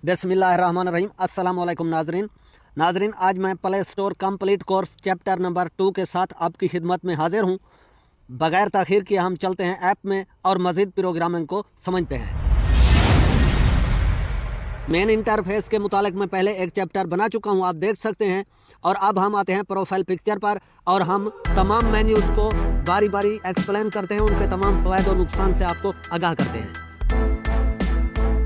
बिस्मिल्लाहिर्रहमानिर्रहीम। अस्सलाम वालेकुम नाजरीन, आज मैं play store complete course chapter number 2 के साथ आपकी खिदमत में हाजिर हूँ। बगैर ताखीर किए हम चलते हैं ऐप में और मज़ीद प्रोग्रामिंग को समझते हैं। मेन इंटरफेस के मुतालिक मैं पहले एक चैप्टर बना चुका हूँ, आप देख सकते हैं। और अब हम आते हैं प्रोफाइल पिक्चर पर और हम तमाम मेन्यूज़ को बारी बारी एक्सप्लेन करते हैं, उनके तमाम फ़ायदे और नुकसान से आपको आगाह करते हैं।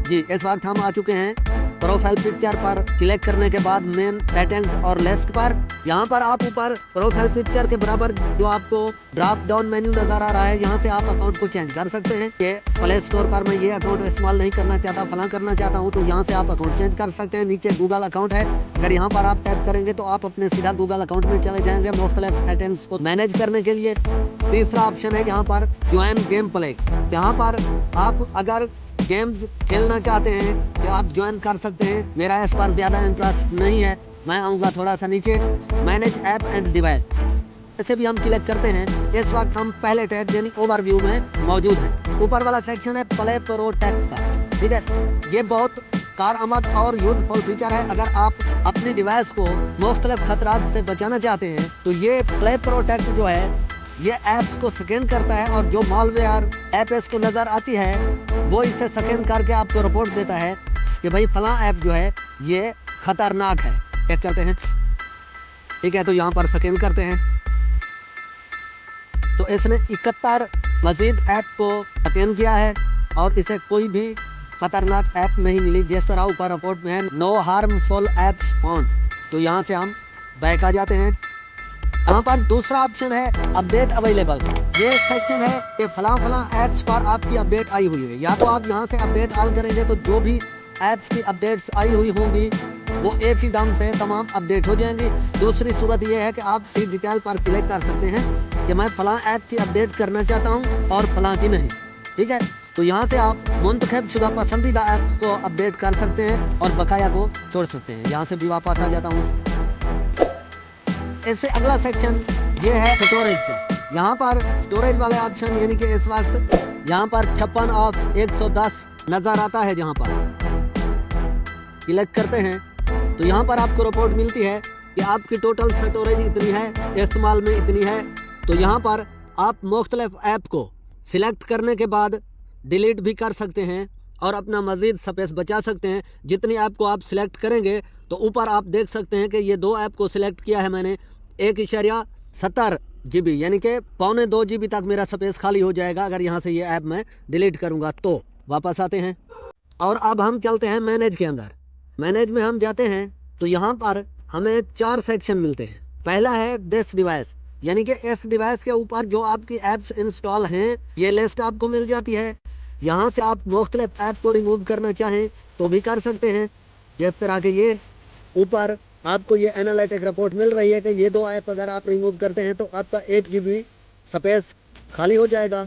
जी, इस वक्त हम आ चुके हैं प्रोफाइल पिक्चर पर। क्लिक करने के बाद मेन सेटिंग्स और लिस्ट पर, यहाँ पर आप ऊपर प्रोफाइल पिक्चर के बराबर जो आपको ड्रॉप डाउन मेन्यू नजर आ रहा है, यहाँ से आप अकाउंट को चेंज कर सकते हैं। ये प्ले स्टोर पर मैं ये अकाउंट इस्तेमाल नहीं करना चाहता, फला करना चाहता हूँ, तो यहाँ से आप अकाउंट चेंज कर सकते हैं। नीचे गूगल अकाउंट है, अगर यहाँ पर आप टैप करेंगे तो आप अपने सीधा गूगल अकाउंट में चले जाएंगे मुख्तलिफ सेटिंग्स को मैनेज करने के लिए। तीसरा ऑप्शन है यहाँ पर ज्वाइन गेम प्ले। यहाँ पर आप अगर गेम्स खेलना चाहते हैं तो आप ज्वाइन कर सकते हैं। मेरा इस पर ज़्यादा इंटरेस्ट नहीं है, मैं आऊँगा थोड़ा सा नीचे, मैनेज ऐप एंड डिवाइस, इसे भी हम क्लिक करते हैं। इस वक्त हम पहले टैब यानी ओवरव्यू में मौजूद हैं। ऊपर वाला सेक्शन है प्ले प्रोटेक्ट का, ठीक है। ये बहुत कारआमद और यूजफुल फीचर है। अगर आप अपनी डिवाइस को मुख्तलिफ खतरात से बचाना चाहते हैं तो ये प्ले प्रोटेक्ट जो है ये ऐप्स को स्कैन करता है और जो मॉलवेयर ऐप इसको नज़र आती है वो इसे स्कैन करके आपको रिपोर्ट देता है कि भाई फला ऐप जो है ये ख़तरनाक है। चेक करते हैं, ठीक है, तो यहाँ पर स्कैन करते हैं तो इसने 71 मज़ीद ऐप को स्कैन किया है और इसे कोई भी ख़तरनाक ऐप नहीं मिली। जिस तरह ऊपर रिपोर्ट में है नो हार्मफुल ऐप्स फाउंड, तो यहाँ से हम बैक आ जाते हैं। यहाँ पर दूसरा ऑप्शन है अपडेट अवेलेबल। ये सेक्शन है कि फला ऐप्स पर आपकी अपडेट आई हुई है। या तो आप यहाँ से अपडेट ऑन करेंगे तो जो भी ऐप्स की अपडेट्स आई हुई होंगी वो एक ही दम से तमाम अपडेट हो जाएंगी। दूसरी सूरत ये है कि आप सी डिटेल पर क्लिक कर सकते हैं कि मैं फला ऐप की अपडेट करना चाहता हूँ और फला की नहीं, ठीक है। तो यहाँ से आप मुंतखब शुदा पसंदीदा ऐप को अपडेट कर सकते हैं और बकाया को छोड़ सकते हैं। यहाँ से भी वापस आ जाता हूँ। इससे अगला सेक्शन ये है स्टोरेज का। यहाँ पर स्टोरेज वाले ऑप्शन यानी कि इस वक्त यहाँ पर 56 ऑफ 110 नज़र आता है। जहाँ पर क्लिक करते हैं तो यहाँ पर आपको रिपोर्ट मिलती है कि आपकी टोटल स्टोरेज इतनी है, इस्तेमाल में इतनी है। तो यहाँ पर आप मुख्तलिफ ऐप को सिलेक्ट करने के बाद डिलीट भी कर सकते हैं और अपना मज़ीद स्पेस बचा सकते हैं। जितनी ऐप को आप सिलेक्ट करेंगे तो ऊपर आप देख सकते हैं कि ये 2 ऐप को सिलेक्ट किया है मैंने, 1.70 GB यानी कि 1.25 GB तक मेरा स्पेस खाली हो जाएगा अगर यहाँ से ये ऐप मैं डिलीट करूँगा। तो वापस आते हैं और अब हम चलते हैं मैनेज के अंदर। मैनेज में हम जाते हैं तो यहाँ पर हमें 4 सेक्शन मिलते हैं। पहला है दिस डिवाइस, यानी कि इस डिवाइस के ऊपर जो आपकी ऐप्स इंस्टॉल हैं ये लिस्ट आपको मिल जाती है। यहाँ से आप मुख्तलिफ ऐप को रिमूव करना चाहें तो भी कर सकते हैं। जिस तरह के ये ऊपर आपको ये एनालिटिक रिपोर्ट मिल रही है कि ये 2 ऐप अगर आप रिमूव करते हैं तो आपका 8 GB स्पेस खाली हो जाएगा।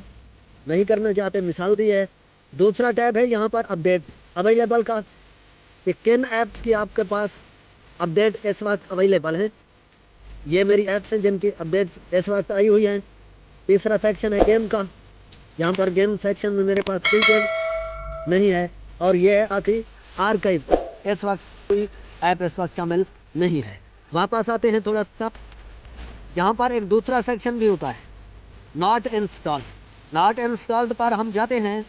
नहीं करना चाहते, मिसाल दी है। दूसरा टैब है यहाँ पर अपडेट अवेलेबल का, कि किन ऐप्स की आपके पास अपडेट इस वक्त अवेलेबल है। ये मेरी ऐप्स हैं जिनकी अपडेट्स इस वक्त आई हुई हैं। तीसरा सेक्शन है गेम का, यहाँ पर गेम सेक्शन में मेरे पास कोई गेम नहीं है। और ये है आखिरी आर्काइव, इस वक्त कोई ऐप इस वक्त शामिल नहीं है। वापस आते हैं थोड़ा सा, यहाँ पर एक दूसरा सेक्शन भी होता है नॉट इंस्टॉल। नॉट इंस्टॉल्ड पर हम जाते हैं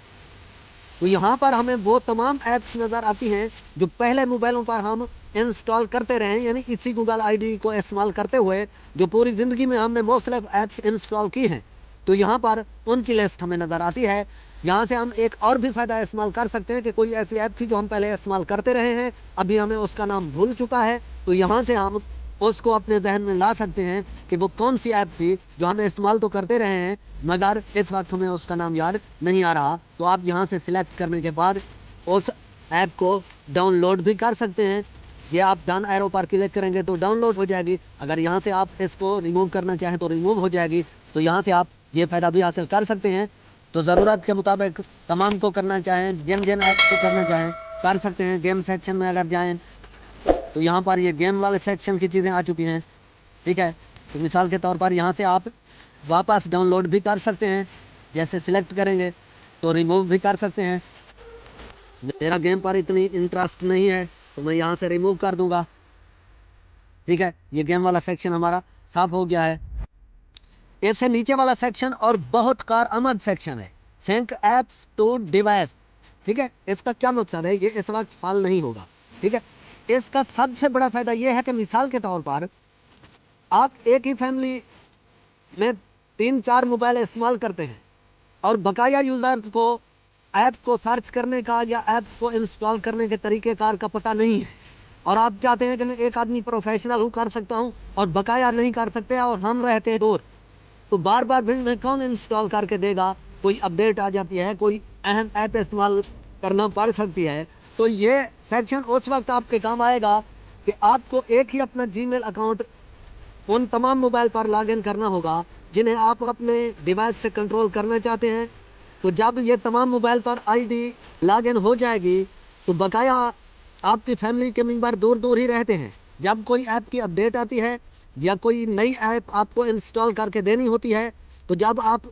तो यहाँ पर हमें वो तमाम ऐप्स नज़र आती हैं जो पहले मोबाइलों पर हम इंस्टॉल करते रहे, यानी इसी गूगल आईडी को इस्तेमाल करते हुए जो पूरी ज़िंदगी में हमने मुख्तलिफ ऐप्स इंस्टॉल की हैं। तो यहाँ पर उनकी लिस्ट हमें नज़र आती है। यहाँ से हम एक और भी फ़ायदा इस्तेमाल कर सकते हैं कि कोई ऐसी ऐप थी जो हम पहले इस्तेमाल करते रहे हैं, अभी हमें उसका नाम भूल चुका है, तो यहाँ से हम उसको अपने जहन में ला सकते हैं कि वो कौन सी ऐप थी जो हमें इस्तेमाल तो करते रहे हैं मगर इस वक्त हमें उसका नाम याद नहीं आ रहा। तो आप यहाँ से सिलेक्ट करने के बाद उस ऐप को डाउनलोड भी कर सकते हैं। ये आप डन एरो पर क्लिक करेंगे तो डाउनलोड हो जाएगी। अगर यहाँ से आप इसको रिमूव करना चाहें तो रिमूव हो जाएगी। तो यहाँ से आप ये फ़ायदा भी हासिल कर सकते हैं। तो ज़रूरत के मुताबिक तमाम को करना चाहें, जिन ऐप्स को करना चाहें कर सकते हैं। गेम सेक्शन में अगर जाएँ तो यहाँ पर ये गेम वाले सेक्शन की चीज़ें आ चुकी हैं, ठीक है। तो मिसाल के तौर पर यहाँ से आप वापस डाउनलोड भी कर सकते हैं, जैसे सिलेक्ट करेंगे तो रिमूव भी कर सकते हैं। मेरा गेम पर इतनी इंटरेस्ट नहीं है तो मैं यहाँ से रिमूव कर दूंगा। ठीक है, ये गेम वाला सेक्शन हमारा साफ हो गया है। इससे नीचे वाला सेक्शन और बहुत कारआमद सेक्शन है, सिंक एप्स टू डिवाइस। ठीक है, इसका क्या नुकसान है ये इस वक्त फाल नहीं होगा। ठीक है, इसका सबसे बड़ा फायदा यह है कि मिसाल के तौर पर आप एक ही फैमिली में 3-4 मोबाइल इस्तेमाल करते हैं और बकाया यूजर को ऐप को सर्च करने का या ऐप को इंस्टॉल करने के तरीक़ेकार का पता नहीं है, और आप चाहते हैं कि मैं एक आदमी प्रोफेशनल हूँ, कर सकता हूँ, और बकाया नहीं कर सकते और हम रहते हैं दूर, तो बार बार भी मैं कौन इंस्टॉल करके देगा। कोई अपडेट आ जाती है, कोई अहम ऐप इस्तेमाल करना पड़ सकती है, तो ये सेक्शन उस वक्त आपके काम आएगा कि आपको एक ही अपना जीमेल अकाउंट उन तमाम मोबाइल पर लॉगिन करना होगा जिन्हें आप अपने डिवाइस से कंट्रोल करना चाहते हैं। तो जब ये तमाम मोबाइल पर आईडी लॉगिन हो जाएगी तो बकाया आपकी फैमिली के मेंबर दूर दूर ही रहते हैं। जब कोई ऐप की अपडेट आती है या कोई नई ऐप आपको इंस्टॉल करके देनी होती है, तो जब आप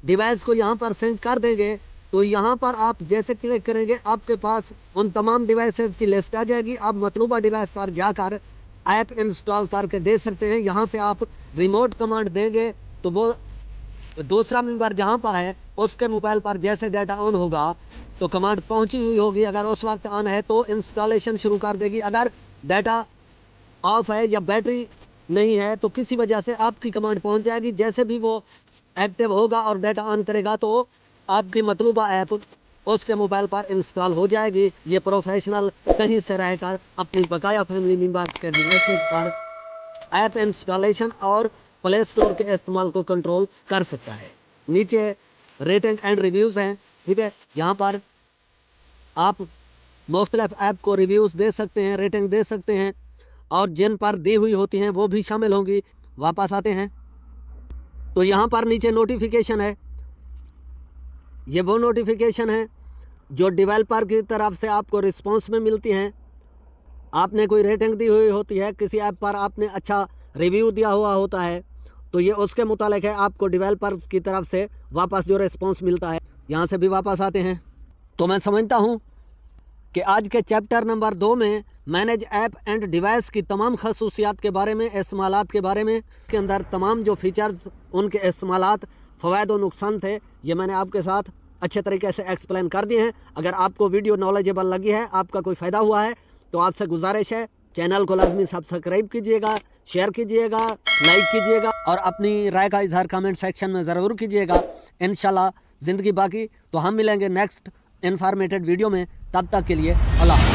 डिवाइस को यहाँ पर सिंक कर देंगे तो यहाँ पर आप जैसे क्लिक करेंगे आपके पास उन तमाम डिवाइसेस की लिस्ट आ जाएगी। आप मतलूबा डिवाइस पर जाकर ऐप इंस्टॉल करके दे सकते हैं। यहाँ से आप रिमोट कमांड देंगे तो वो दूसरा मेंबर जहाँ पर है उसके मोबाइल पर जैसे डाटा ऑन होगा तो कमांड पहुँची हुई होगी, अगर उस वक्त ऑन है तो इंस्टॉलेशन शुरू कर देगी, अगर डाटा ऑफ है या बैटरी नहीं है तो किसी वजह से आपकी कमांड पहुंच जाएगी। जैसे भी वो एक्टिव होगा और डाटा ऑन करेगा तो आपकी मतलूबा ऐप उसके मोबाइल पर इंस्टॉल हो जाएगी। ये प्रोफेशनल कहीं से रहकर अपनी बकाया फैमिली मेम्बर्स के डिवाइसेस पर ऐप इंस्टॉलेशन और प्ले स्टोर के इस्तेमाल को कंट्रोल कर सकता है। नीचे रेटिंग एंड रिव्यूज़ हैं। ठीक है, यहाँ पर आप मुख्तलिफ ऐप को रिव्यूज़ दे सकते हैं, रेटिंग दे सकते हैं, और जिन पर दी हुई होती हैं वो भी शामिल होंगी। वापस आते हैं तो यहाँ पर नीचे नोटिफिकेशन है। ये वो नोटिफिकेशन है जो डेवलपर की तरफ से आपको रिस्पॉन्स में मिलती हैं। आपने कोई रेटिंग दी हुई होती है, किसी ऐप पर आपने अच्छा रिव्यू दिया हुआ होता है, तो ये उसके मुतालिक है आपको डेवलपर की तरफ से वापस जो रिस्पॉन्स मिलता है। यहाँ से भी वापस आते हैं तो मैं समझता हूँ कि आज के चैप्टर नंबर 2 में मैनेज ऐप एंड डिवाइस की तमाम खसूसियात के बारे में, इस्तेमालात के बारे में, के अंदर तमाम जो फीचर्स, उनके इस्तेमालात, फ़वाइद और नुकसान थे, ये मैंने आपके साथ अच्छे तरीके से एक्सप्लेन कर दिए हैं। अगर आपको वीडियो नॉलेजेबल लगी है, आपका कोई फ़ायदा हुआ है, तो आपसे गुजारिश है चैनल को लाजमी सब्सक्राइब कीजिएगा, शेयर कीजिएगा, लाइक कीजिएगा और अपनी राय का इजहार कमेंट सेक्शन में ज़रूर कीजिएगा। इंशाल्लाह ज़िंदगी बाकी। तो हम मिलेंगे नेक्स्ट इन्फॉर्मेटिव वीडियो में, तब तक के लिए अल्लाह।